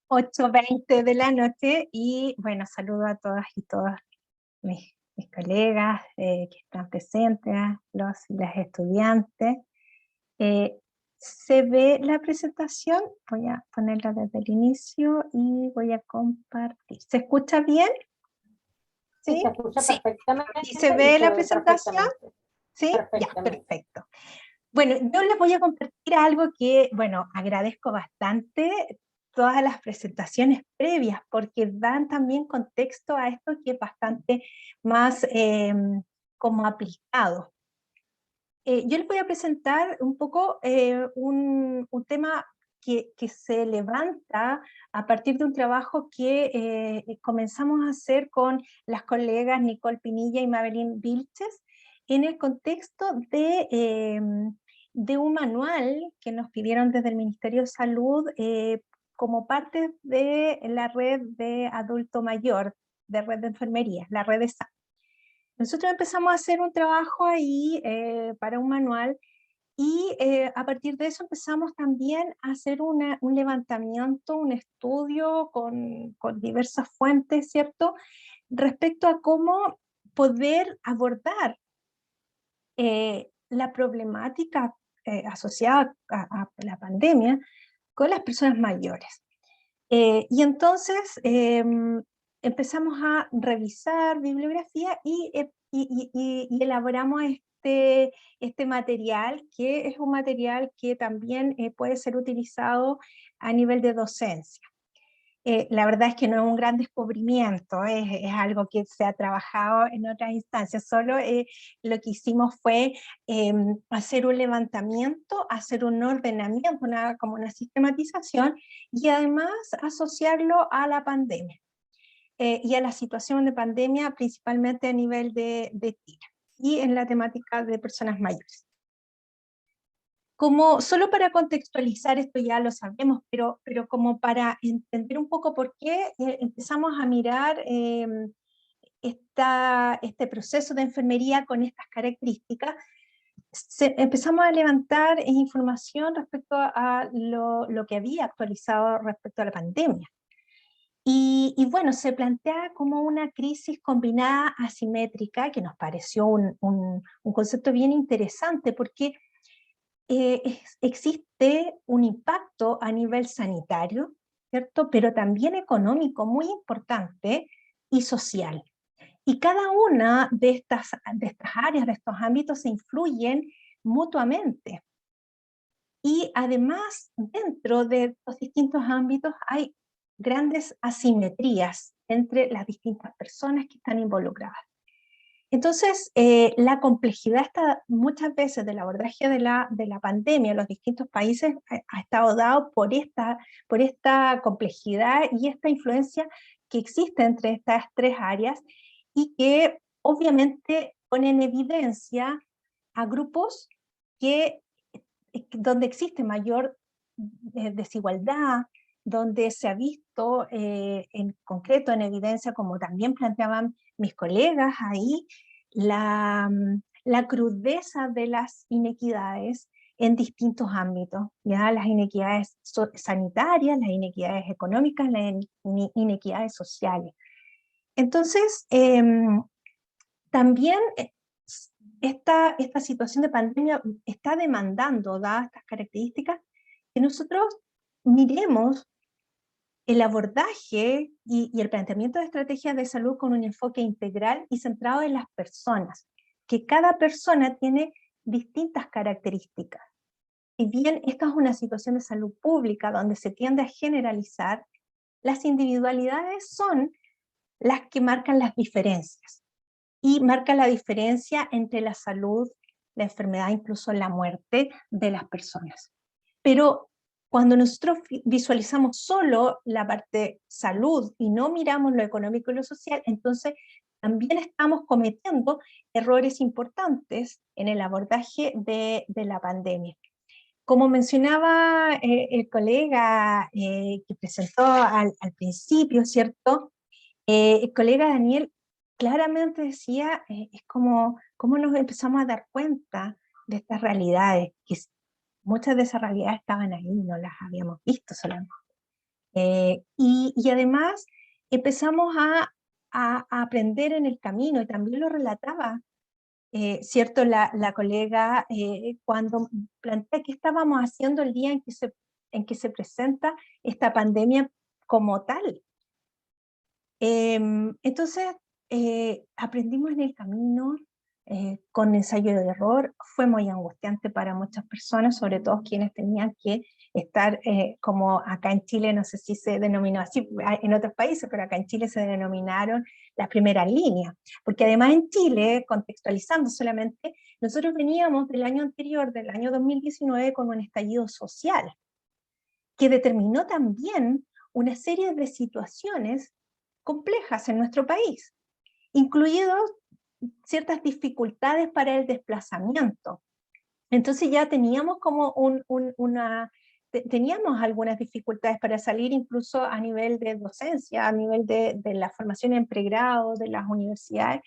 8:20 de la noche y bueno, saludo a todas y todos mis colegas que están presentes, los y las estudiantes. Eh, ¿Se ve la presentación? Voy a ponerla desde el inicio y voy a compartir. ¿Se escucha bien? Sí, ¿Sí? se escucha Sí. perfectamente ¿Y se y ve se la ve presentación? perfectamente. ¿Sí? Ya, Perfectamente. perfecto. Bueno, yo les voy a compartir algo que, bueno, agradezco bastante todas las presentaciones previas, porque dan también contexto a esto que es bastante más como aplicado. Yo les voy a presentar un poco un tema que se levanta a partir de un trabajo que comenzamos a hacer con las colegas Nicole Pinilla y Madeline Vilches en el contexto de un manual que nos pidieron desde el Ministerio de Salud como parte de la red de adulto mayor, de red de enfermería, la red de SAP. Nosotros empezamos a hacer un trabajo ahí para un manual y a partir de eso empezamos también a hacer un levantamiento, un estudio con diversas fuentes, ¿cierto? Respecto a cómo poder abordar la problemática asociada a la pandemia con las personas mayores. Y entonces empezamos a revisar bibliografía y elaboramos este material, que es un material que también puede ser utilizado a nivel de docencia. La verdad es que no es un gran descubrimiento, es algo que se ha trabajado en otras instancias, solo lo que hicimos fue hacer un levantamiento, hacer un ordenamiento, como una sistematización, y además asociarlo a la pandemia y a la situación de pandemia, principalmente a nivel de Chile, y en la temática de personas mayores. Como, solo para contextualizar, esto ya lo sabemos, pero como para entender un poco por qué empezamos a mirar este proceso de enfermería con estas características, empezamos a levantar información respecto a lo que había actualizado respecto a la pandemia. Y bueno, se plantea como una crisis combinada asimétrica, que nos pareció un concepto bien interesante, porque existe un impacto a nivel sanitario, ¿cierto? Pero también económico muy importante y social. Y cada una de estas áreas, de estos ámbitos, se influyen mutuamente. Y además, dentro de estos distintos ámbitos hay grandes asimetrías entre las distintas personas que están involucradas. Entonces, la complejidad está muchas veces del abordaje de la pandemia en los distintos países ha estado dado por esta complejidad y esta influencia que existe entre estas tres áreas y que obviamente pone en evidencia a grupos que, donde existe mayor desigualdad, donde se ha visto en concreto en evidencia, como también planteaban mis colegas ahí, la crudeza de las inequidades en distintos ámbitos, ya las inequidades sanitarias, las inequidades económicas, las inequidades sociales. Entonces, también esta situación de pandemia está demandando, dadas estas características, que nosotros miremos el abordaje y el planteamiento de estrategias de salud con un enfoque integral y centrado en las personas, que cada persona tiene distintas características. Y bien, esta es una situación de salud pública donde se tiende a generalizar, las individualidades son las que marcan las diferencias y marcan la diferencia entre la salud, la enfermedad, incluso la muerte de las personas. Pero cuando nosotros visualizamos solo la parte salud y no miramos lo económico y lo social, entonces también estamos cometiendo errores importantes en el abordaje de la pandemia. Como mencionaba el colega que presentó al principio, ¿cierto? El colega Daniel claramente decía, es como cómo nos empezamos a dar cuenta de estas realidades, que muchas de esas realidades estaban ahí, no las habíamos visto solamente. Y además empezamos a aprender en el camino, y también lo relataba, ¿cierto? La colega, cuando plantea qué estábamos haciendo el día en que se presenta esta pandemia como tal. Entonces, aprendimos en el camino, con ensayo de error. Fue muy angustiante para muchas personas, sobre todo quienes tenían que estar, como acá en Chile, no sé si se denominó así en otros países, pero acá en Chile se denominaron las primeras líneas, porque además en Chile, contextualizando solamente, nosotros veníamos del año anterior, del año 2019, con un estallido social, que determinó también una serie de situaciones complejas en nuestro país, incluidos ciertas dificultades para el desplazamiento. Entonces ya teníamos como teníamos algunas dificultades para salir, incluso a nivel de docencia, a nivel de la formación en pregrado, de las universidades.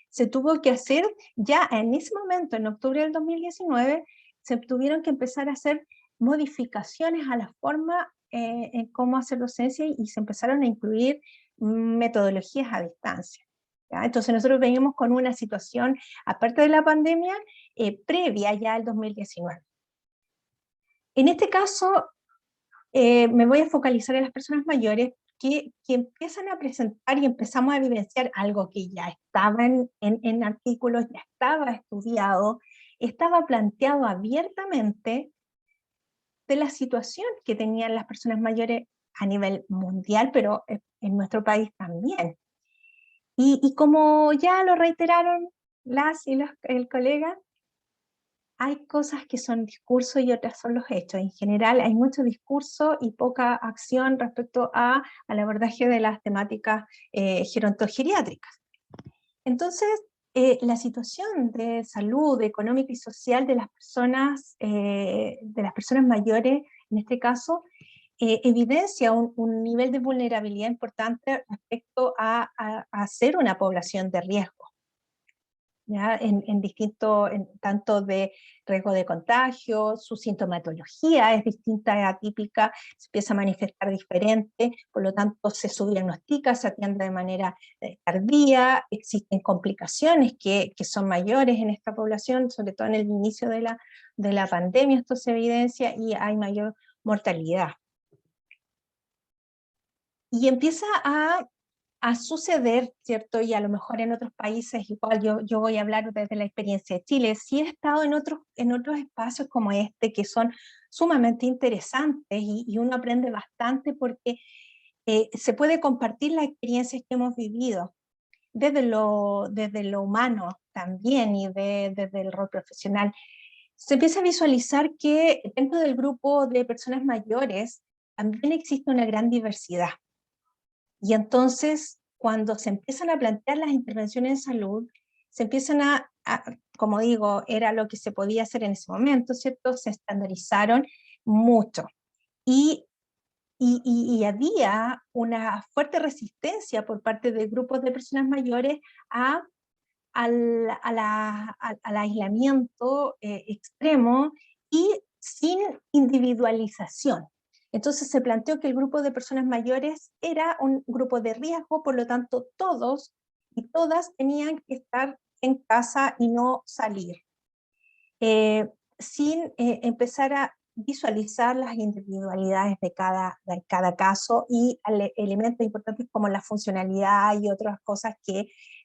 Se tuvo que hacer ya en ese momento, en octubre del 2019, se tuvieron que empezar a hacer modificaciones a la forma, en cómo hacer docencia, y se empezaron a incluir metodologías a distancia. ¿Ya? Entonces nosotros veníamos con una situación, aparte de la pandemia, previa ya al 2019. En este caso, me voy a focalizar en las personas mayores que empiezan a presentar, y empezamos a vivenciar algo que ya estaba en artículos, ya estaba estudiado, estaba planteado abiertamente, de la situación que tenían las personas mayores a nivel mundial, pero en nuestro país también. Y como ya lo reiteraron el colega, hay cosas que son discurso y otras son los hechos. En general hay mucho discurso y poca acción respecto al abordaje de las temáticas gerontogeriátricas. Entonces, la situación de salud económica y social de las personas mayores, en este caso, evidencia un nivel de vulnerabilidad importante respecto a ser una población de riesgo. ¿Ya? Tanto de riesgo de contagio, su sintomatología es distinta, es atípica, se empieza a manifestar diferente, por lo tanto se subdiagnostica, se atiende de manera tardía, existen complicaciones que son mayores en esta población, sobre todo en el inicio de la pandemia esto se evidencia, y hay mayor mortalidad. Y empieza a suceder, ¿cierto? Y a lo mejor en otros países igual, yo voy a hablar desde la experiencia de Chile. Sí he estado en otros espacios como este, que son sumamente interesantes, y uno aprende bastante, porque se puede compartir las experiencias que hemos vivido desde lo humano también, y desde el rol profesional. Se empieza a visualizar que dentro del grupo de personas mayores también existe una gran diversidad. Y entonces, cuando se empiezan a plantear las intervenciones en salud, se empiezan como digo, era lo que se podía hacer en ese momento, ¿cierto? Se estandarizaron mucho. Y, y había una fuerte resistencia por parte de grupos de personas mayores al aislamiento extremo y sin individualización. Entonces se planteó que el grupo de personas mayores era un grupo de riesgo, por lo tanto todos y todas tenían que estar en casa y no salir, sin empezar a visualizar las individualidades de cada caso, y elementos importantes como la funcionalidad y otras cosas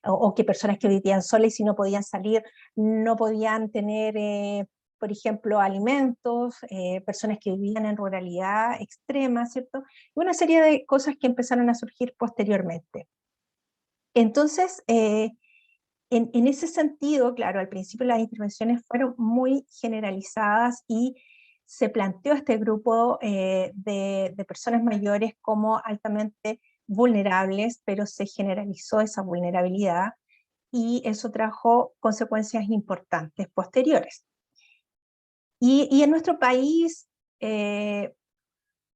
o que personas que vivían solas y si no podían salir, no podían tener, por ejemplo, alimentos, personas que vivían en ruralidad extrema, ¿cierto? Y una serie de cosas que empezaron a surgir posteriormente. Entonces, en ese sentido, claro, al principio las intervenciones fueron muy generalizadas, y se planteó este grupo de personas mayores como altamente vulnerables, pero se generalizó esa vulnerabilidad, y eso trajo consecuencias importantes posteriores. Y en nuestro país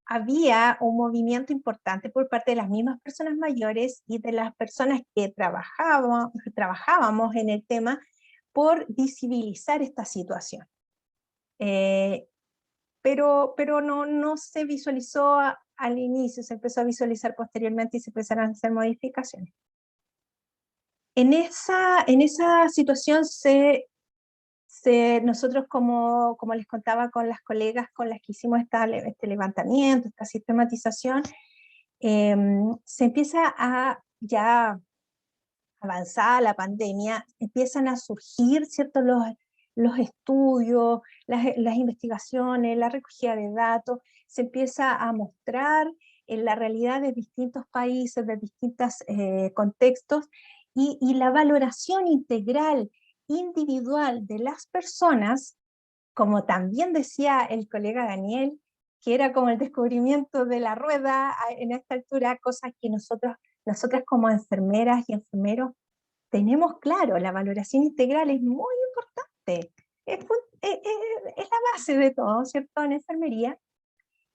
había un movimiento importante por parte de las mismas personas mayores y de las personas que trabajábamos en el tema, por visibilizar esta situación. Pero no se visualizó al inicio, se empezó a visualizar posteriormente y se empezaron a hacer modificaciones. En esa situación nosotros, como les contaba con las colegas con las que hicimos este levantamiento, esta sistematización, se empieza a ya avanzada la pandemia, empiezan a surgir, ¿cierto?, los estudios, las investigaciones, la recogida de datos, se empieza a mostrar en la realidad de distintos países, de distintos contextos, y la valoración integral, individual de las personas, como también decía el colega Daniel, que era como el descubrimiento de la rueda en esta altura, cosas que nosotras como enfermeras y enfermeros tenemos claro. La valoración integral es muy importante, es la base de todo, ¿cierto? En enfermería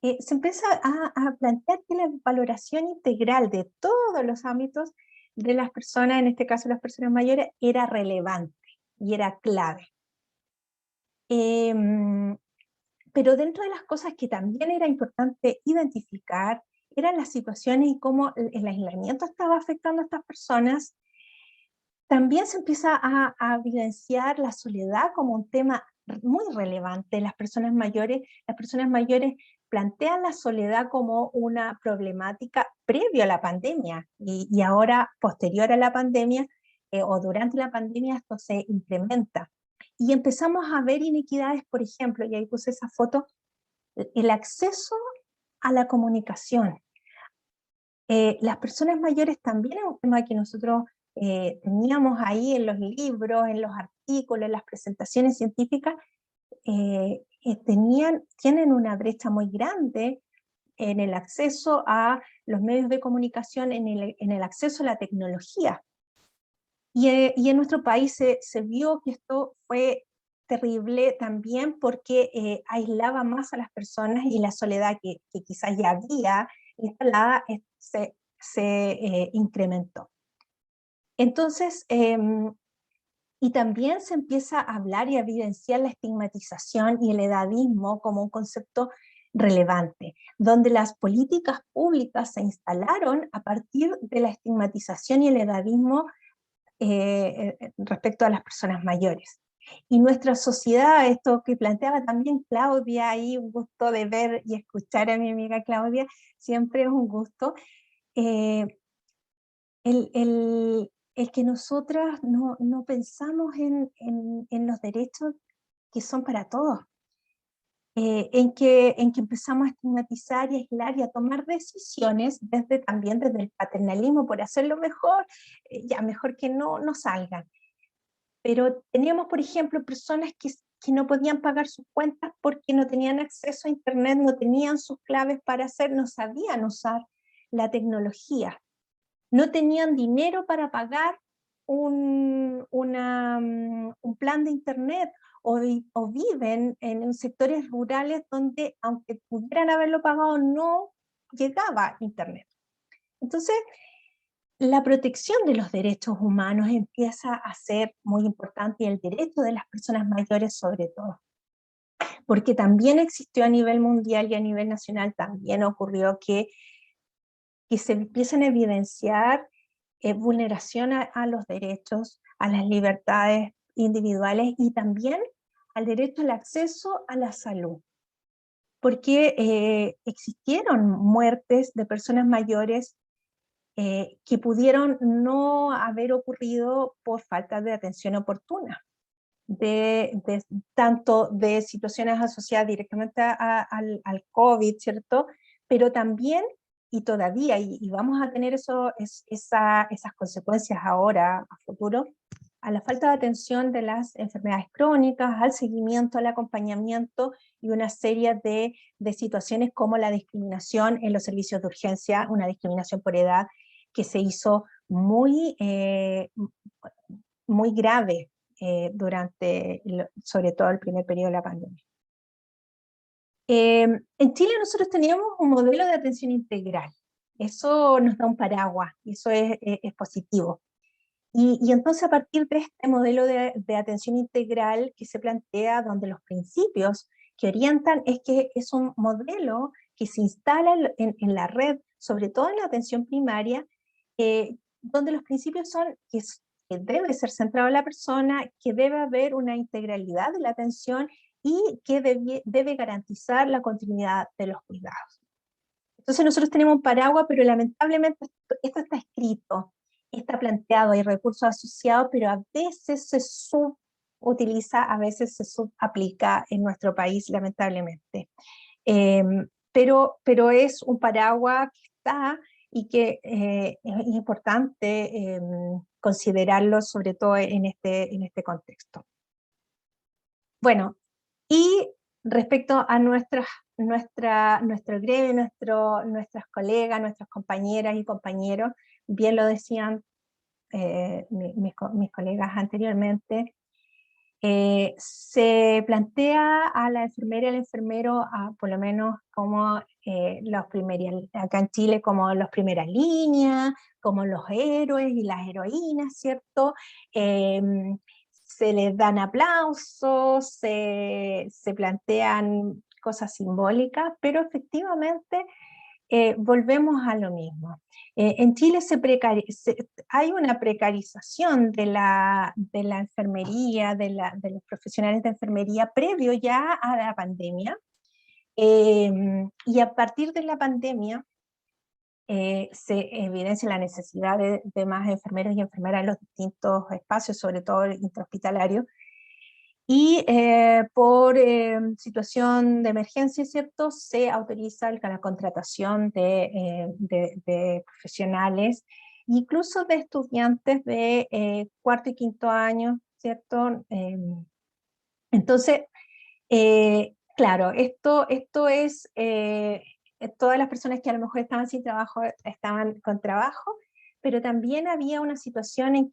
se empieza a plantear que la valoración integral de todos los ámbitos de las personas, en este caso las personas mayores, era relevante y era clave. Pero dentro de las cosas que también era importante identificar, eran las situaciones y cómo el aislamiento estaba afectando a estas personas. También se empieza a evidenciar la soledad como un tema muy relevante. Las personas mayores plantean la soledad como una problemática previo a la pandemia, y ahora, posterior a la pandemia, o durante la pandemia, esto se incrementa. Y empezamos a ver inequidades, por ejemplo, y ahí puse esa foto, el acceso a la comunicación. Las personas mayores también es un tema que nosotros teníamos ahí en los libros, en los artículos, en las presentaciones científicas, tienen una brecha muy grande en el acceso a los medios de comunicación, en el acceso a la tecnología. Y en nuestro país se vio que esto fue terrible también porque aislaba más a las personas, y la soledad que quizás ya había instalada se incrementó. Entonces, y también se empieza a hablar y a evidenciar la estigmatización y el edadismo como un concepto relevante, donde las políticas públicas se instalaron a partir de la estigmatización y el edadismo respecto a las personas mayores. Y nuestra sociedad, esto que planteaba también Claudia, ahí un gusto de ver y escuchar a mi amiga Claudia, siempre es un gusto, eh, el que nosotras no pensamos en los derechos que son para todos, en que empezamos a estigmatizar y a aislar y a tomar decisiones también desde el paternalismo por hacerlo mejor, ya mejor que no salgan. Pero teníamos, por ejemplo, personas que no podían pagar sus cuentas porque no tenían acceso a internet, no tenían sus claves para no sabían usar la tecnología, no tenían dinero para pagar un plan de internet, o viven en sectores rurales donde, aunque pudieran haberlo pagado, no llegaba internet. Entonces, la protección de los derechos humanos empieza a ser muy importante, y el derecho de las personas mayores sobre todo, porque también existió a nivel mundial y a nivel nacional también ocurrió que se empiezan a evidenciar vulneración a los derechos, a las libertades individuales, y también al derecho al acceso a la salud, porque existieron muertes de personas mayores que pudieron no haber ocurrido por falta de atención oportuna, tanto de situaciones asociadas directamente al COVID, ¿cierto? Pero también, y todavía, y vamos a tener esas consecuencias ahora, a futuro, a la falta de atención de las enfermedades crónicas, al seguimiento, al acompañamiento, y una serie de situaciones como la discriminación en los servicios de urgencia, una discriminación por edad que se hizo muy grave sobre todo el primer periodo de la pandemia. En Chile nosotros teníamos un modelo de atención integral, eso nos da un paraguas, y eso es positivo. Y entonces, a partir de este modelo de atención integral que se plantea, donde los principios que orientan es que es un modelo que se instala en la red, sobre todo en la atención primaria, donde los principios son que debe ser centrado en la persona, que debe haber una integralidad de la atención y que debe garantizar la continuidad de los cuidados. Entonces nosotros tenemos un paraguas, pero lamentablemente esto está escrito, está planteado, hay recursos asociados, pero a veces se subutiliza, a veces se subaplica en nuestro país, lamentablemente. Pero es un paraguas que está y que es importante considerarlo, sobre todo en este contexto. Bueno, y respecto a nuestro gremio, nuestras colegas, nuestras compañeras y compañeros, bien lo decían mis colegas anteriormente, se plantea a la enfermera y al enfermero, por lo menos como acá en Chile, como los primeras líneas, como los héroes y las heroínas, ¿cierto? Se les dan aplausos, se plantean cosas simbólicas, pero efectivamente volvemos a lo mismo. En Chile hay una precarización de la enfermería, de los profesionales de enfermería previo ya a la pandemia, y a partir de la pandemia se evidencia la necesidad de más enfermeros y enfermeras en los distintos espacios, sobre todo intrahospitalarios, y por situación de emergencia, ¿cierto?, se autoriza la contratación de profesionales, incluso de estudiantes de cuarto y quinto año, ¿cierto? Entonces, claro, esto es, todas las personas que a lo mejor estaban sin trabajo, estaban con trabajo, pero también había una situación en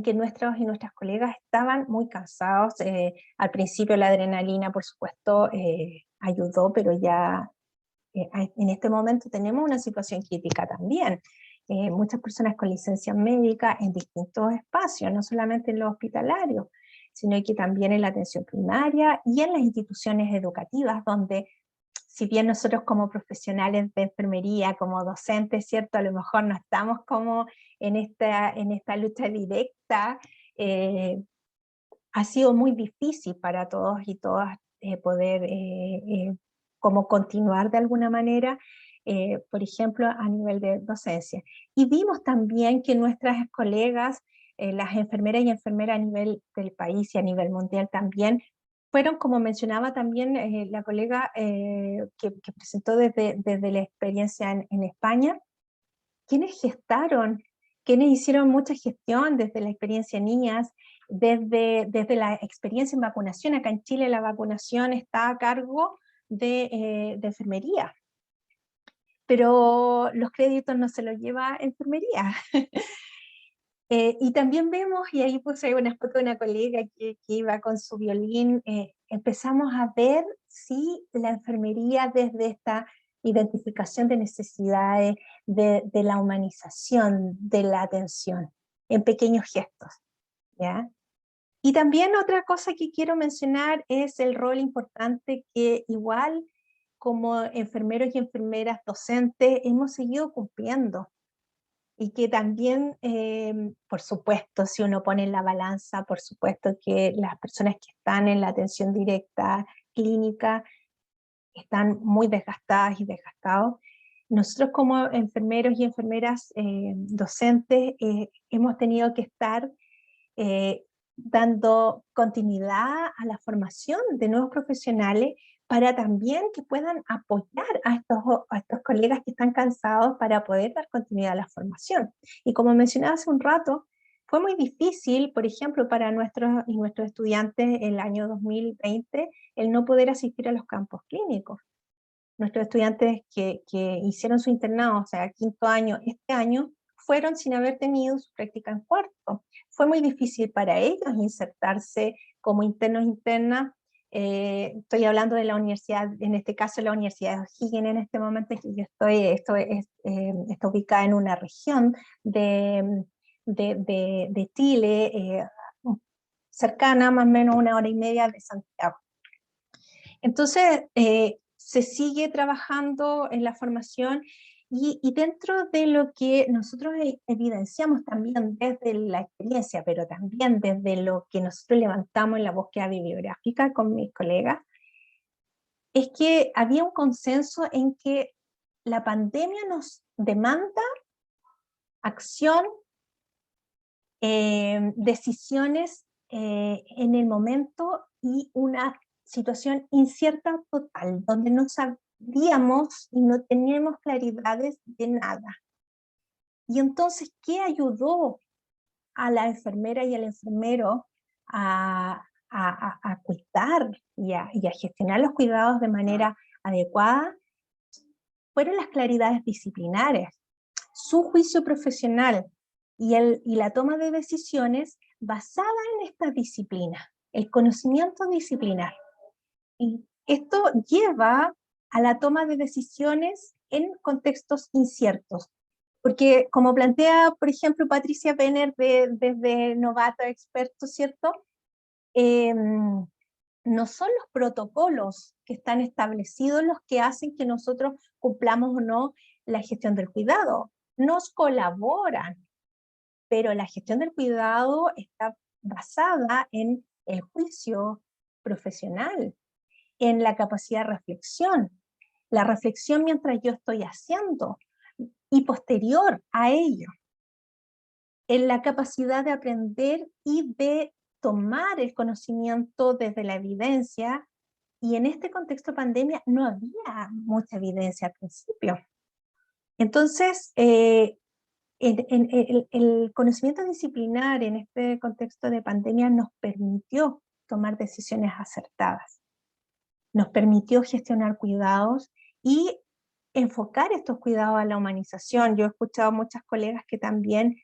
que nuestros y nuestras colegas estaban muy cansados. Al principio la adrenalina, por supuesto, ayudó, pero ya en este momento tenemos una situación crítica también. Muchas personas con licencia médica en distintos espacios, no solamente en los hospitalarios, sino que también en la atención primaria y en las instituciones educativas, donde si bien nosotros como profesionales de enfermería, como docentes, ¿cierto?, a lo mejor no estamos como en esta lucha directa, ha sido muy difícil para todos y todas poder como continuar de alguna manera, por ejemplo, a nivel de docencia. Y vimos también que nuestras colegas, las enfermeras y enfermeras a nivel del país y a nivel mundial también, fueron, como mencionaba también la colega que presentó desde la experiencia en España, quienes gestaron, quienes hicieron mucha gestión desde la experiencia en niñas, desde la experiencia en vacunación. Acá en Chile la vacunación está a cargo de enfermería, pero los créditos no se los lleva enfermería. Y también vemos, y ahí puse una foto de una colega que iba con su violín, empezamos a ver si la enfermería desde esta identificación de necesidades, de la humanización, de la atención, en pequeños gestos, ¿ya? Y también otra cosa que quiero mencionar es el rol importante que igual como enfermeros y enfermeras docentes hemos seguido cumpliendo, y que también, por supuesto, si uno pone en la balanza, por supuesto que las personas que están en la atención directa clínica están muy desgastadas y desgastados. Nosotros como enfermeros y enfermeras docentes hemos tenido que estar dando continuidad a la formación de nuevos profesionales para también que puedan apoyar a estos colegas que están cansados para poder dar continuidad a la formación. Y como mencionaba hace un rato, fue muy difícil, por ejemplo, para nuestros estudiantes el año 2020, el no poder asistir a los campos clínicos. Nuestros estudiantes que hicieron su internado, o sea, quinto año, este año, fueron sin haber tenido su práctica en cuarto. Fue muy difícil para ellos insertarse como internos internas. Estoy hablando de la universidad, en este caso la Universidad de O'Higgins, en este momento que yo está ubicada en una región de Chile, cercana más o menos 1 hora y media de Santiago. Entonces, se sigue trabajando en la formación y dentro de lo que nosotros evidenciamos también desde la experiencia, pero también desde lo que nosotros levantamos en la búsqueda bibliográfica con mis colegas, es que había un consenso en que la pandemia nos demanda acción, decisiones en el momento y una situación incierta total, donde no sabíamos y no teníamos claridades de nada. Y entonces, ¿qué ayudó a la enfermera y al enfermero a cuidar y a gestionar los cuidados de manera adecuada? Fueron las claridades disciplinares, su juicio profesional y la toma de decisiones basada en esta disciplina, el conocimiento disciplinar. Y esto lleva a la toma de decisiones en contextos inciertos. Porque como plantea, por ejemplo, Patricia Benner desde Novato a Experto, ¿cierto? No son los protocolos que están establecidos los que hacen que nosotros cumplamos o no la gestión del cuidado. Nos colaboran, pero la gestión del cuidado está basada en el juicio profesional, en la capacidad de reflexión. La reflexión mientras yo estoy haciendo y posterior a ello, en la capacidad de aprender y de tomar el conocimiento desde la evidencia, y en este contexto de pandemia no había mucha evidencia al principio. Entonces, el conocimiento disciplinar en este contexto de pandemia nos permitió tomar decisiones acertadas, nos permitió gestionar cuidados y enfocar estos cuidados a la humanización. Yo he escuchado a muchas colegas que también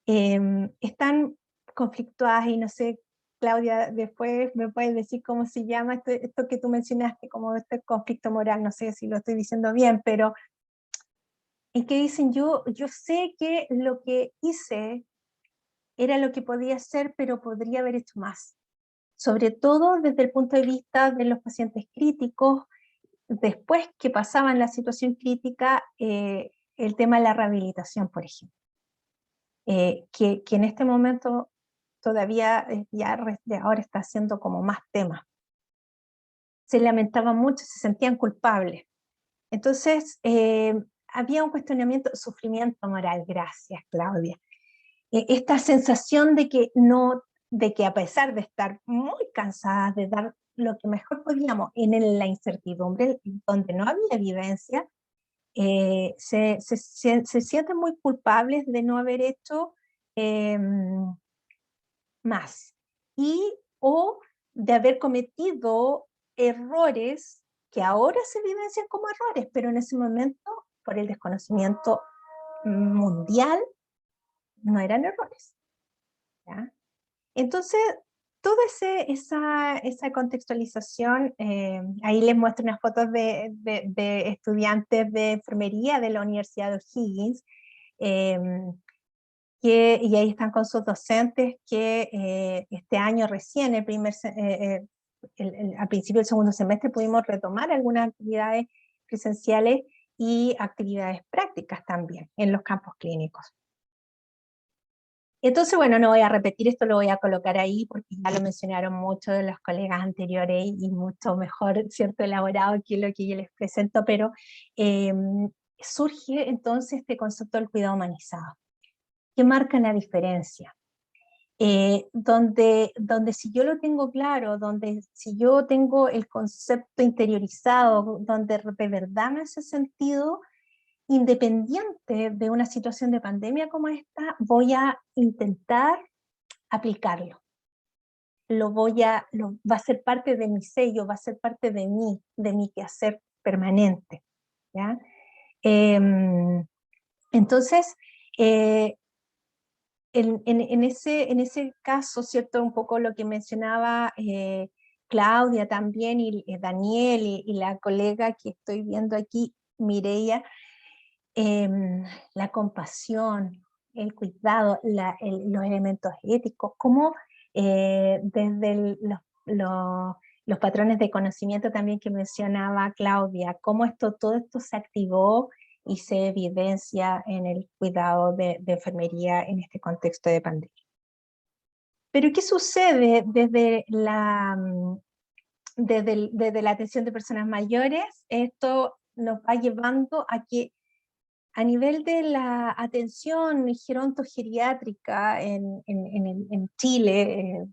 están conflictuadas y no sé, Claudia, después me puedes decir cómo se llama esto que tú mencionaste, como este conflicto moral, no sé si lo estoy diciendo bien, pero en que dicen yo sé que lo que hice era lo que podía hacer, pero podría haber hecho más. Sobre todo desde el punto de vista de los pacientes críticos, después que pasaban la situación crítica, el tema de la rehabilitación, por ejemplo. Que en este momento todavía ya ahora está siendo como más tema. Se lamentaban mucho, se sentían culpables. Entonces, había un cuestionamiento, sufrimiento moral, gracias Claudia. Esta sensación de que no, de que a pesar de estar muy cansadas, de dar lo que mejor podíamos en la incertidumbre, donde no había evidencia, se sienten muy culpables de no haber hecho más, y o de haber cometido errores que ahora se evidencian como errores, pero en ese momento, por el desconocimiento mundial, no eran errores. ¿Ya? Entonces, toda esa contextualización, ahí les muestro unas fotos de estudiantes de enfermería de la Universidad de O'Higgins, y ahí están con sus docentes que este año recién, al principio del segundo semestre, pudimos retomar algunas actividades presenciales y actividades prácticas también en los campos clínicos. Entonces, bueno, no voy a repetir esto, lo voy a colocar ahí porque ya lo mencionaron muchos de los colegas anteriores y mucho mejor, ¿cierto?, elaborado que lo que yo les presento, pero surge entonces este concepto del cuidado humanizado, que marca la diferencia. Donde si yo lo tengo claro, donde si yo tengo el concepto interiorizado, donde de verdad me hace sentido, independiente de una situación de pandemia como esta, voy a intentar aplicarlo. Va a ser parte de mi sello, va a ser parte de mi quehacer permanente. ¿Ya? Entonces, en ese caso, ¿cierto? Un poco lo que mencionaba Claudia también, y Daniel, y la colega que estoy viendo aquí, Mireia, la compasión, el cuidado, los elementos éticos, como desde los patrones de conocimiento también que mencionaba Claudia, cómo todo esto se activó y se evidencia en el cuidado de enfermería en este contexto de pandemia. Pero ¿qué sucede desde la atención de personas mayores? Esto nos va llevando a que a nivel de la atención gerontogeriátrica en Chile,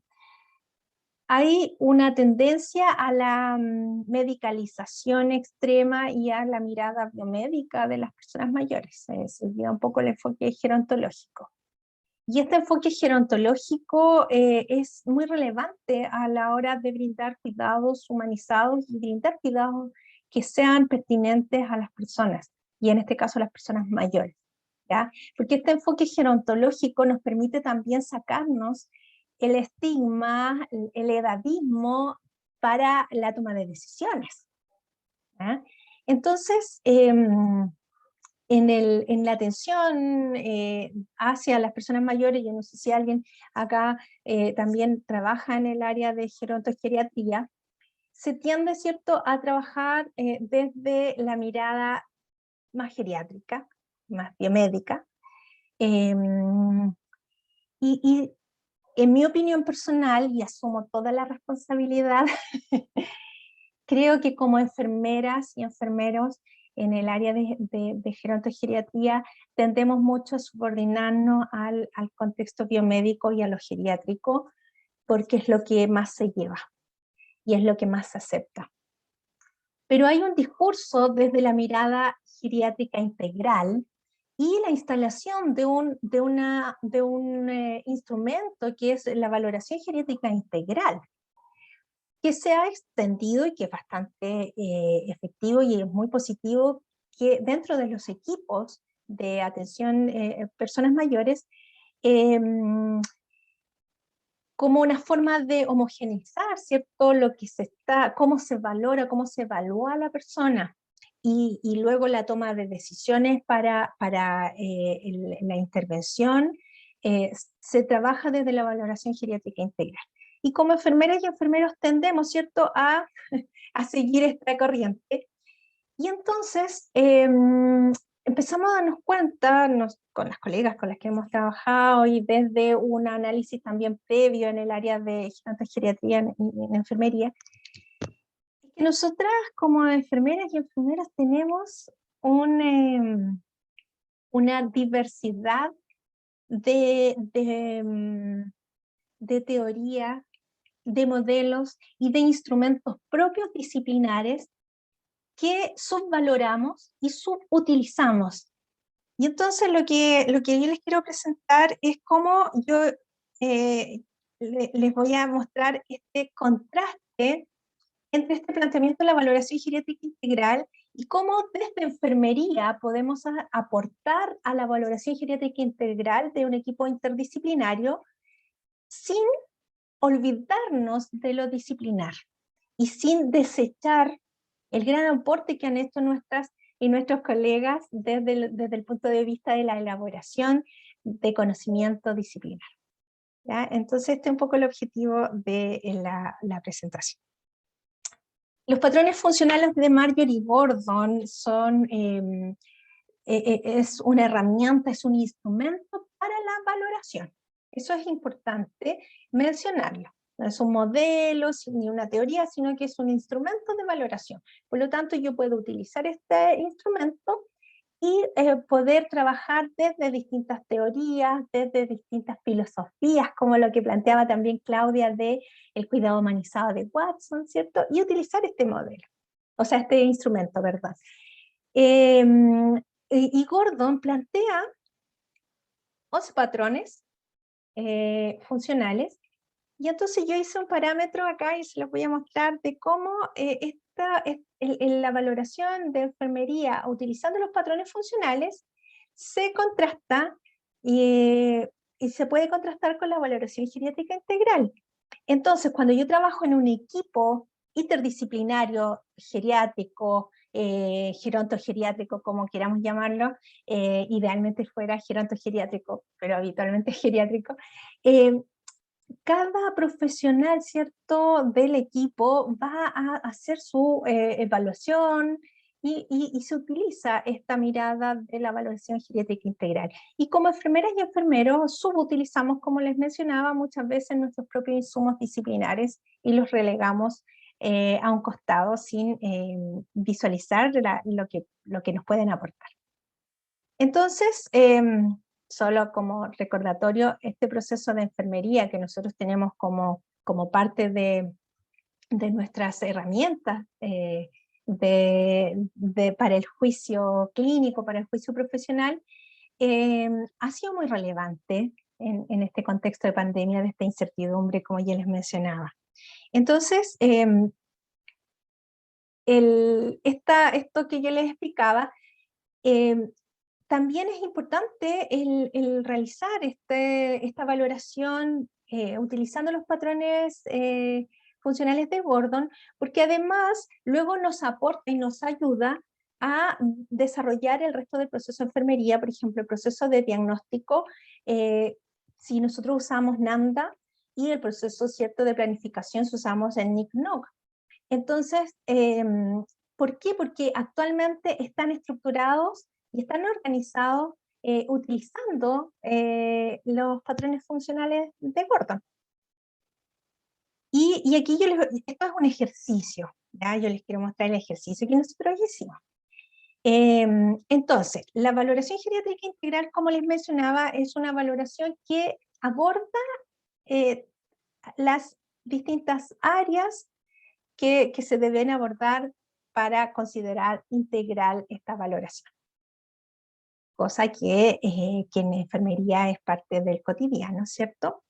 hay una tendencia a la medicalización extrema y a la mirada biomédica de las personas mayores. Se olvida un poco el enfoque gerontológico. Y este enfoque gerontológico es muy relevante a la hora de brindar cuidados humanizados y brindar cuidados que sean pertinentes a las personas, y en este caso a las personas mayores, ¿ya? Porque este enfoque gerontológico nos permite también sacarnos el estigma, el edadismo para la toma de decisiones, ¿ya? Entonces, en la atención hacia las personas mayores, yo no sé si alguien acá también trabaja en el área de gerontogeriatría, se tiende, ¿cierto?, a trabajar desde la mirada más geriátrica, más biomédica, y en mi opinión personal, y asumo toda la responsabilidad, creo que como enfermeras y enfermeros en el área de gerontogeriatría tendemos mucho a subordinarnos al contexto biomédico y a lo geriátrico, porque es lo que más se lleva y es lo que más se acepta. Pero hay un discurso desde la mirada geriátrica integral y la instalación de un instrumento que es la valoración geriátrica integral, que se ha extendido y que es bastante efectivo y es muy positivo, que dentro de los equipos de atención a personas mayores, como una forma de homogeneizar, ¿cierto?, lo que cómo se valora, cómo se evalúa a la persona, y luego la toma de decisiones para la intervención, se trabaja desde la valoración geriátrica integral. Y como enfermeras y enfermeros tendemos, ¿cierto?, a seguir esta corriente. Y entonces empezamos a darnos cuenta, con las colegas con las que hemos trabajado y desde un análisis también previo en el área de gerontogeriatría en enfermería, que nosotras como enfermeras y enfermeras tenemos una diversidad de teoría, de modelos y de instrumentos propios disciplinares que subvaloramos y subutilizamos. Y entonces lo que yo les quiero presentar es cómo yo les voy a mostrar este contraste entre este planteamiento de la valoración geriátrica integral y cómo desde enfermería podemos aportar a la valoración geriátrica integral de un equipo interdisciplinario sin olvidarnos de lo disciplinar y sin desechar el gran aporte que han hecho nuestras y nuestros colegas desde el punto de vista de la elaboración de conocimiento disciplinar, ¿ya? Entonces este es un poco el objetivo de la presentación. Los patrones funcionales de Marjorie Gordon es una herramienta, es un instrumento para la valoración. Eso es importante mencionarlo. No es un modelo ni una teoría, sino que es un instrumento de valoración. Por lo tanto, yo puedo utilizar este instrumento y poder trabajar desde distintas teorías, desde distintas filosofías, como lo que planteaba también Claudia de el cuidado humanizado de Watson, ¿cierto? Y utilizar este modelo, o sea, este instrumento, ¿verdad? Y Gordon plantea 11 patrones funcionales, y entonces yo hice un parámetro acá y se los voy a mostrar de cómo la valoración de enfermería utilizando los patrones funcionales se contrasta y se puede contrastar con la valoración geriátrica integral. Entonces, cuando yo trabajo en un equipo interdisciplinario, geriátrico, gerontogeriátrico, como queramos llamarlo, idealmente fuera gerontogeriátrico, pero habitualmente geriátrico, cada profesional, ¿cierto?, del equipo va a hacer su evaluación y se utiliza esta mirada de la valoración geriátrica integral. Y como enfermeras y enfermeros subutilizamos, como les mencionaba, muchas veces nuestros propios insumos disciplinares y los relegamos a un costado sin visualizar lo que nos pueden aportar. Entonces, solo como recordatorio, este proceso de enfermería que nosotros tenemos como parte de nuestras herramientas para el juicio clínico, para el juicio profesional, ha sido muy relevante en este contexto de pandemia, de esta incertidumbre, como ya les mencionaba. Entonces, esto que yo les explicaba, también es importante el realizar esta valoración utilizando los patrones funcionales de Gordon, porque además luego nos aporta y nos ayuda a desarrollar el resto del proceso de enfermería, por ejemplo, el proceso de diagnóstico, si nosotros usamos NAMDA, y el proceso, ¿cierto?, de planificación si usamos el NICNOG. Entonces, ¿por qué? Porque actualmente están estructurados y están organizados utilizando los patrones funcionales de Gordon. Y aquí esto es un ejercicio, ¿ya? Yo les quiero mostrar el ejercicio que nosotros hicimos. Entonces, la valoración geriátrica integral, como les mencionaba, es una valoración que aborda las distintas áreas que se deben abordar para considerar integral esta valoración. Cosa que en enfermería es parte del cotidiano, ¿cierto?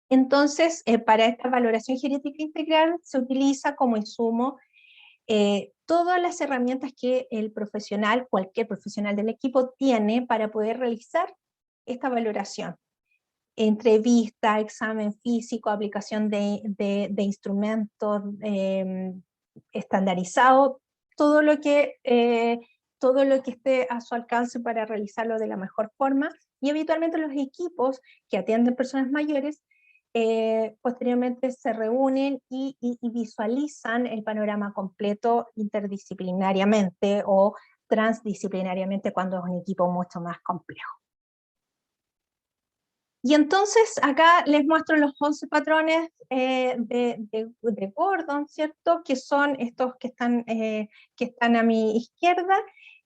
Entonces, para esta valoración geriátrica integral se utiliza como insumo todas las herramientas que el profesional, cualquier profesional del equipo, tiene para poder realizar esta valoración. Entrevista, examen físico, aplicación de instrumentos estandarizados, todo lo que esté a su alcance para realizarlo de la mejor forma, y habitualmente los equipos que atienden personas mayores posteriormente se reúnen y visualizan el panorama completo interdisciplinariamente o transdisciplinariamente cuando es un equipo mucho más complejo. Y entonces acá les muestro los 11 patrones de Gordon, ¿cierto? Que son estos que están a mi izquierda,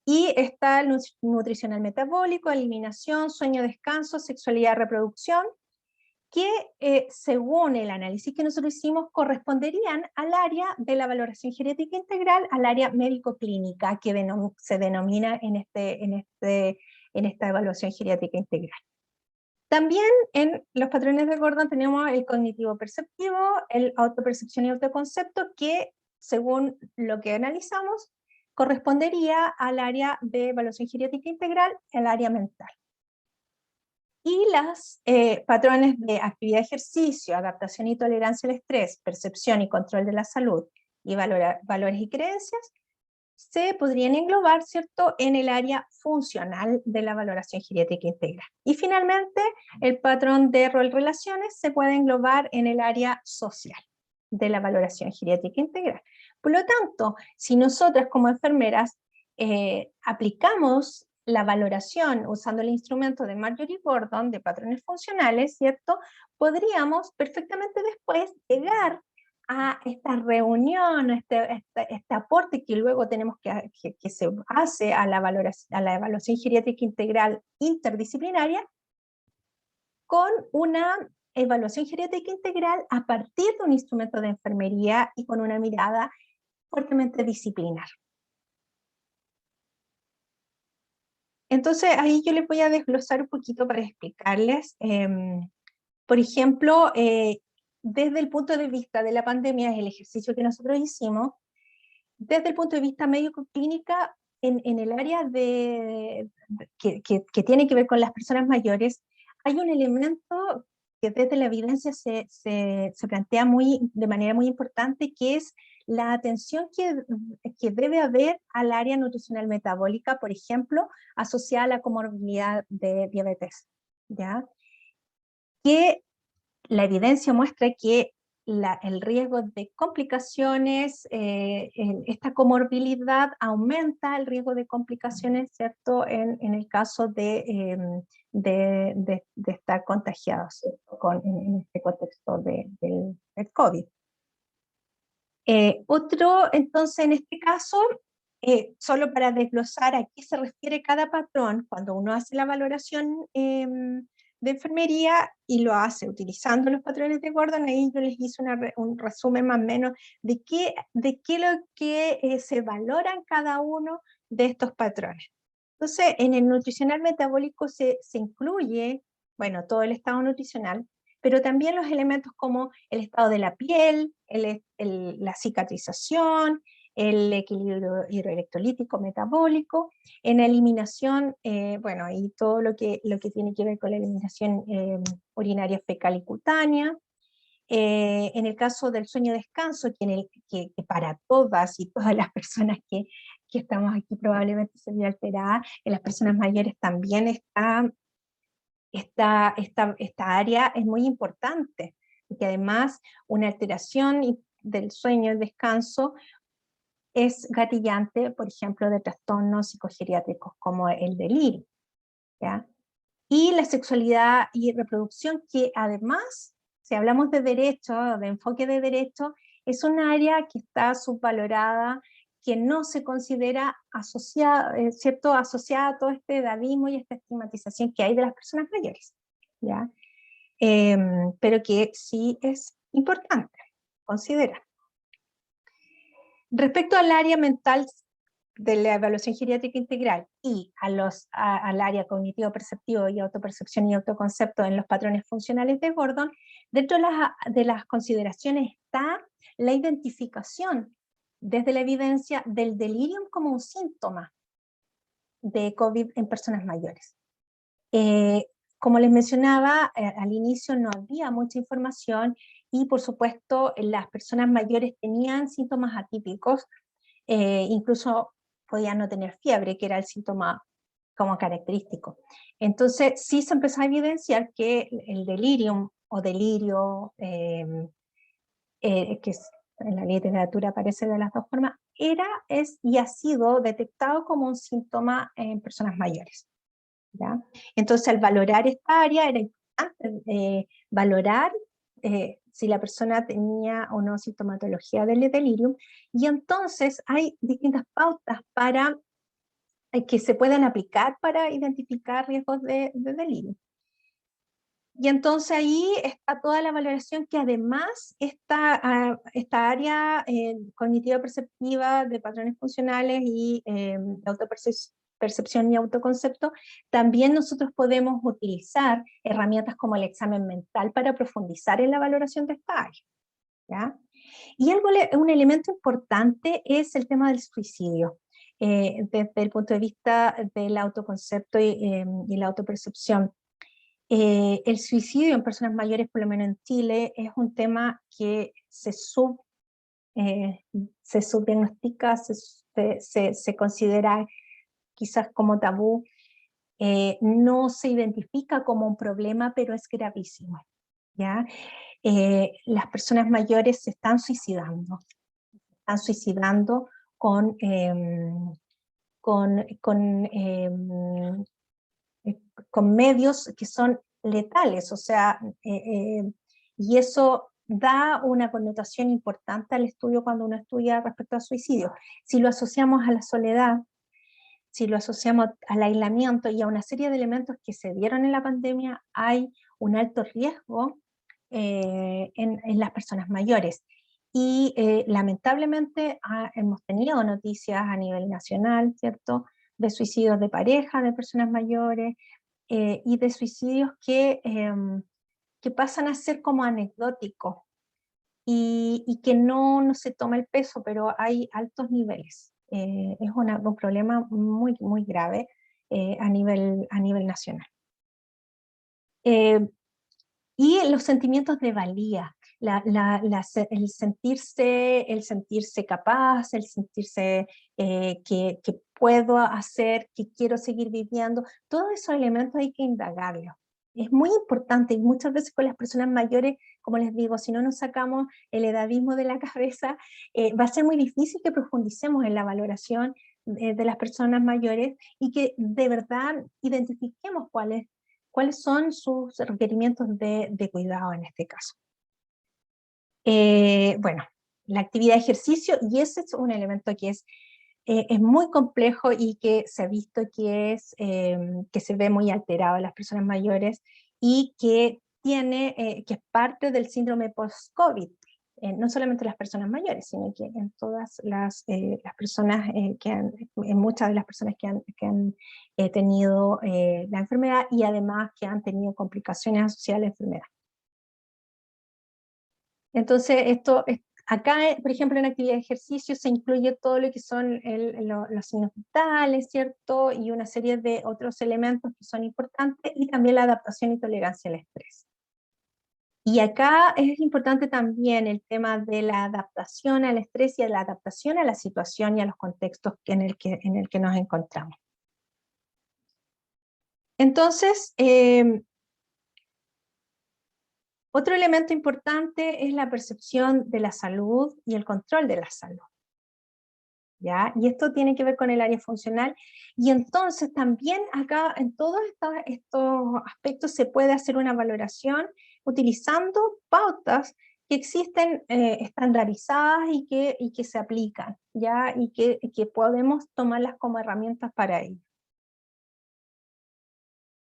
y está el nutricional metabólico, eliminación, sueño, descanso, sexualidad, reproducción, que según el análisis que nosotros hicimos corresponderían al área de la valoración geriátrica integral, al área médico-clínica que se denomina en esta evaluación geriátrica integral. También en los patrones de Gordon tenemos el cognitivo perceptivo, el autopercepción y autoconcepto, que según lo que analizamos, correspondería al área de evaluación geriátrica integral, el área mental. Y los patrones de actividad, ejercicio, adaptación y tolerancia al estrés, percepción y control de la salud, y valores y creencias, se podrían englobar, ¿cierto?, en el área funcional de la valoración geriátrica integral. Y finalmente, el patrón de rol-relaciones se puede englobar en el área social de la valoración geriátrica integral. Por lo tanto, si nosotras como enfermeras aplicamos la valoración usando el instrumento de Marjorie Gordon de patrones funcionales, ¿cierto?, podríamos perfectamente después llegar a esta reunión, este aporte que luego tenemos que se hace a la evaluación geriátrica integral interdisciplinaria, con una evaluación geriátrica integral a partir de un instrumento de enfermería y con una mirada fuertemente disciplinar. Entonces ahí yo les voy a desglosar un poquito para explicarles, por ejemplo, desde el punto de vista de la pandemia, es el ejercicio que nosotros hicimos, desde el punto de vista médico-clínica, en el área que tiene que ver con las personas mayores, hay un elemento que desde la evidencia se plantea de manera muy importante, que es la atención que debe haber al área nutricional metabólica, por ejemplo, asociada a la comorbilidad de diabetes, ¿ya? Que la evidencia muestra que el riesgo de complicaciones, esta comorbilidad aumenta el riesgo de complicaciones, ¿cierto? En el caso de estar contagiados, ¿cierto? En este contexto del COVID. Entonces, en este caso, solo para desglosar a qué se refiere cada patrón, cuando uno hace la valoración de enfermería y lo hace utilizando los patrones de Gordon, ahí yo les hice un resumen más o menos de qué lo que se valora en cada uno de estos patrones. Entonces, en el nutricional metabólico se incluye, bueno, todo el estado nutricional, pero también los elementos como el estado de la piel, la cicatrización, el equilibrio hidroelectrolítico metabólico, en la eliminación, bueno, y todo lo que tiene que ver con la eliminación urinaria fecal y cutánea. En el caso del sueño-descanso, que para todas y todas las personas que estamos aquí probablemente se vio alterada, en las personas mayores también esta área es muy importante, porque además una alteración del sueño, el descanso, es gatillante, por ejemplo, de trastornos psicogeriátricos como el delirio, ¿ya? Y la sexualidad y reproducción, que además, si hablamos de derecho, de enfoque de derecho, es un área que está subvalorada, que no se considera asociada, ¿cierto? Asociada a todo este edadismo y esta estigmatización que hay de las personas mayores, ¿ya? Pero que sí es importante considerar. Respecto al área mental de la evaluación geriátrica integral y al área cognitivo-perceptivo y autopercepción y autoconcepto en los patrones funcionales de Gordon, dentro de las consideraciones está la identificación desde la evidencia del delirium como un síntoma de COVID en personas mayores. Como les mencionaba, al inicio no había mucha información y por supuesto las personas mayores tenían síntomas atípicos, incluso podían no tener fiebre, que era el síntoma como característico. Entonces sí se empezó a evidenciar que el delirium o delirio, que en la literatura aparece de las dos formas, es y ha sido detectado como un síntoma en personas mayores, ¿ya? Entonces al valorar esta área era importante valorar si la persona tenía o no sintomatología del delirium, y entonces hay distintas pautas que se pueden aplicar para identificar riesgos de delirio. Y entonces ahí está toda la valoración que además esta área cognitiva perceptiva de patrones funcionales y de autopercepción y autoconcepto, también nosotros podemos utilizar herramientas como el examen mental para profundizar en la valoración de esta área, ¿ya? Y un elemento importante es el tema del suicidio. Desde el punto de vista del autoconcepto y la autopercepción. El suicidio en personas mayores, por lo menos en Chile, es un tema que se subdiagnostica, se considera quizás como tabú, no se identifica como un problema, pero es gravísimo, ¿ya? Las personas mayores se están suicidando con, con, con em, con medios que son letales, o sea, y eso da una connotación importante al estudio cuando uno estudia respecto al suicidio. Si lo asociamos a la soledad, si lo asociamos al aislamiento y a una serie de elementos que se dieron en la pandemia, hay un alto riesgo en las personas mayores. Y lamentablemente hemos tenido noticias a nivel nacional, ¿cierto?, de suicidios de pareja, de personas mayores, y de suicidios que pasan a ser como anecdóticos y que no se toma el peso, pero hay altos niveles. Es un problema muy, muy grave a nivel nacional. Y los sentimientos de valía, el sentirse capaz, el sentirse que puedo hacer, que quiero seguir viviendo, todos esos elementos hay que indagarlos. Es muy importante, y muchas veces con las personas mayores, como les digo, si no nos sacamos el edadismo de la cabeza, va a ser muy difícil que profundicemos en la valoración de las personas mayores y que de verdad identifiquemos cuáles son sus requerimientos de cuidado en este caso. Bueno, la actividad de ejercicio, y ese es un elemento que es muy complejo y que se ha visto que se ve muy alterado en las personas mayores y que es parte del síndrome post-COVID, no solamente las personas mayores, sino que en todas las personas, en muchas de las personas que han tenido la enfermedad y además que han tenido complicaciones asociadas a la enfermedad. Entonces, acá, por ejemplo, en actividad de ejercicio se incluye todo lo que son los signos vitales, ¿cierto? Y una serie de otros elementos que son importantes, y también la adaptación y tolerancia al estrés. Y acá es importante también el tema de la adaptación al estrés y la adaptación a la situación y a los contextos en el que nos encontramos. Entonces, otro elemento importante es la percepción de la salud y el control de la salud, ¿ya? Y esto tiene que ver con el área funcional, y entonces también acá en todos estos aspectos se puede hacer una valoración utilizando pautas que existen estandarizadas y que se aplican, ¿ya? Y que podemos tomarlas como herramientas para ello.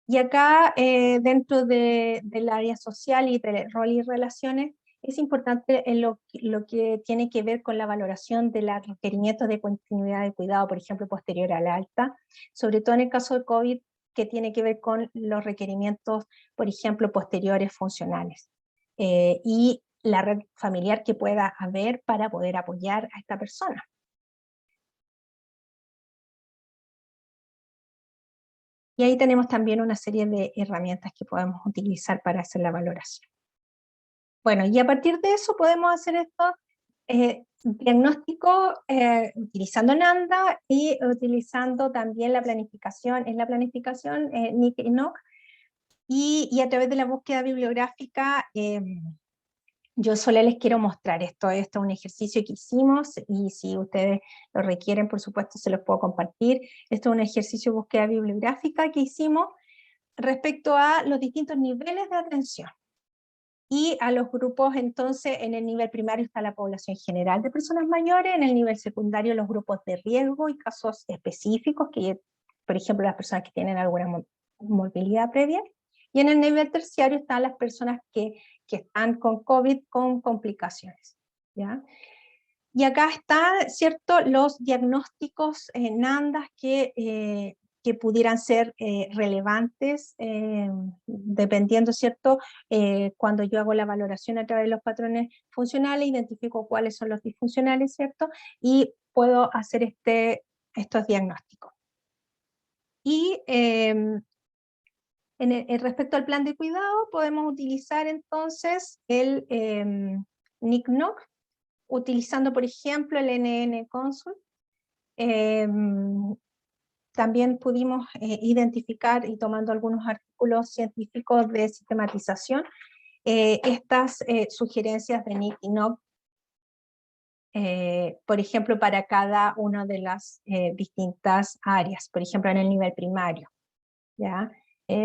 Y acá, dentro del área social y de rol y relaciones, es importante en lo que tiene que ver con la valoración de los requerimientos de continuidad de cuidado, por ejemplo, posterior al alta, sobre todo en el caso de COVID, que tiene que ver con los requerimientos, por ejemplo, posteriores funcionales, y la red familiar que pueda haber para poder apoyar a esta persona. Y ahí tenemos también una serie de herramientas que podemos utilizar para hacer la valoración. Bueno, y a partir de eso podemos hacer estos diagnósticos utilizando NANDA y utilizando también la planificación, Nick y Knock, y a través de la búsqueda bibliográfica. Yo solo les quiero mostrar esto es un ejercicio que hicimos, y si ustedes lo requieren, por supuesto, se los puedo compartir. Esto es un ejercicio de búsqueda bibliográfica que hicimos respecto a los distintos niveles de atención. Y a los grupos, entonces, en el nivel primario está la población general de personas mayores, en el nivel secundario los grupos de riesgo y casos específicos, por ejemplo, las personas que tienen alguna morbilidad previa, y en el nivel terciario están las personas que están con COVID con complicaciones, ¿ya? Y acá están, ¿cierto?, los diagnósticos NANDAS que pudieran ser relevantes, dependiendo, ¿cierto? Cuando yo hago la valoración a través de los patrones funcionales, identifico cuáles son los disfuncionales, ¿cierto? Y puedo hacer estos diagnósticos. Y respecto al plan de cuidado, podemos utilizar entonces el NICNOC, utilizando, por ejemplo, el NN Consult. También pudimos identificar, y tomando algunos artículos científicos de sistematización, estas sugerencias de Nick y Knock, por ejemplo, para cada una de las distintas áreas, por ejemplo, en el nivel primario, ¿ya?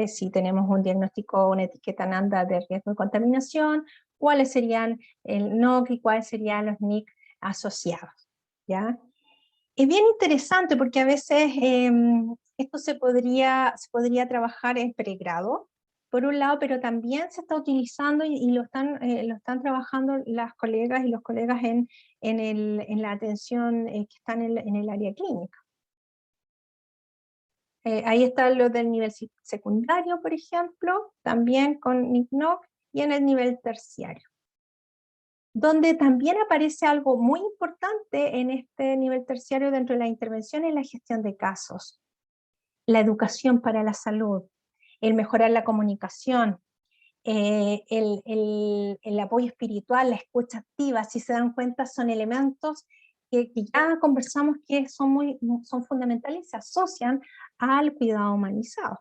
Si tenemos un diagnóstico, una etiqueta NANDA de riesgo de contaminación, cuáles serían el NOC y cuáles serían los NIC asociados, ¿ya? Es bien interesante porque a veces esto se podría trabajar en pregrado, por un lado, pero también se está utilizando y lo están trabajando las colegas y los colegas en la atención que están en el área clínica. Ahí está lo del nivel secundario, por ejemplo, también con NICNOC, y en el nivel terciario, donde también aparece algo muy importante en este nivel terciario dentro de la intervención en la gestión de casos: la educación para la salud, el mejorar la comunicación, el apoyo espiritual, la escucha activa. Si se dan cuenta, son elementos que ya conversamos que son fundamentales y se asocian al cuidado humanizado.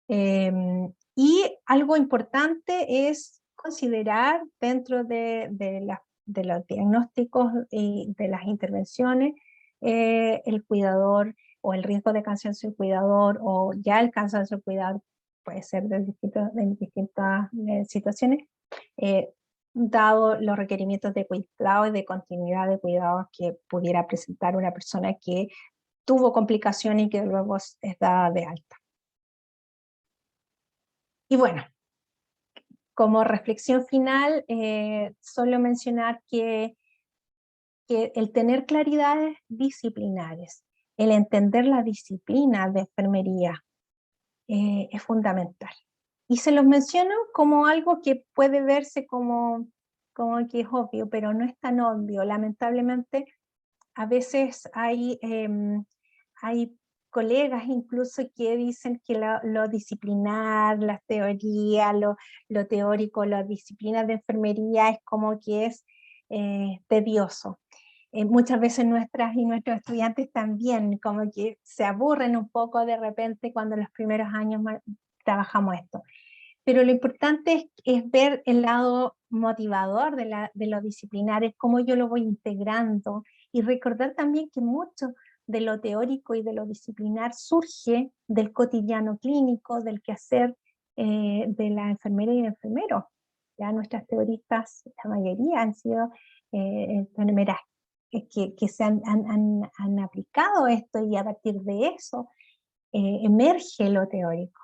Y algo importante es considerar dentro de los diagnósticos y de las intervenciones el cuidador o el riesgo de cansancio del cuidador, o ya el cansancio del cuidador puede ser de distintas situaciones, eh, dado los requerimientos de cuidado y de continuidad de cuidados que pudiera presentar una persona que tuvo complicaciones y que luego es dada de alta. Y bueno, como reflexión final, solo mencionar que el tener claridades disciplinares, el entender la disciplina de enfermería es fundamental. Y se los menciono como algo que puede verse como que es obvio, pero no es tan obvio. Lamentablemente, a veces hay colegas incluso que dicen que lo disciplinar, las teorías, lo teórico, las disciplinas de enfermería es como que es tedioso. Muchas veces nuestras y nuestros estudiantes también como que se aburren un poco de repente cuando los primeros años trabajamos esto. Pero lo importante es ver el lado motivador de lo disciplinar, es cómo yo lo voy integrando, y recordar también que mucho de lo teórico y de lo disciplinar surge del cotidiano clínico, del quehacer de la enfermera y el enfermero. Ya nuestras teoristas, la mayoría han sido enfermeras que se han aplicado esto, y a partir de eso emerge lo teórico.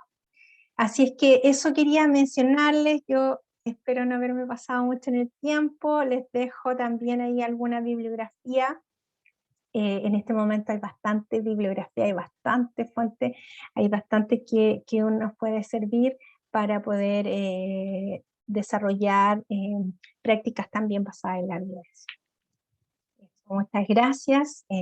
Así es que eso quería mencionarles. Yo espero no haberme pasado mucho en el tiempo. Les dejo también ahí alguna bibliografía. En este momento hay bastante bibliografía, hay bastante fuente, hay bastante que uno puede servir para poder desarrollar prácticas también basadas en la evidencia. Muchas gracias.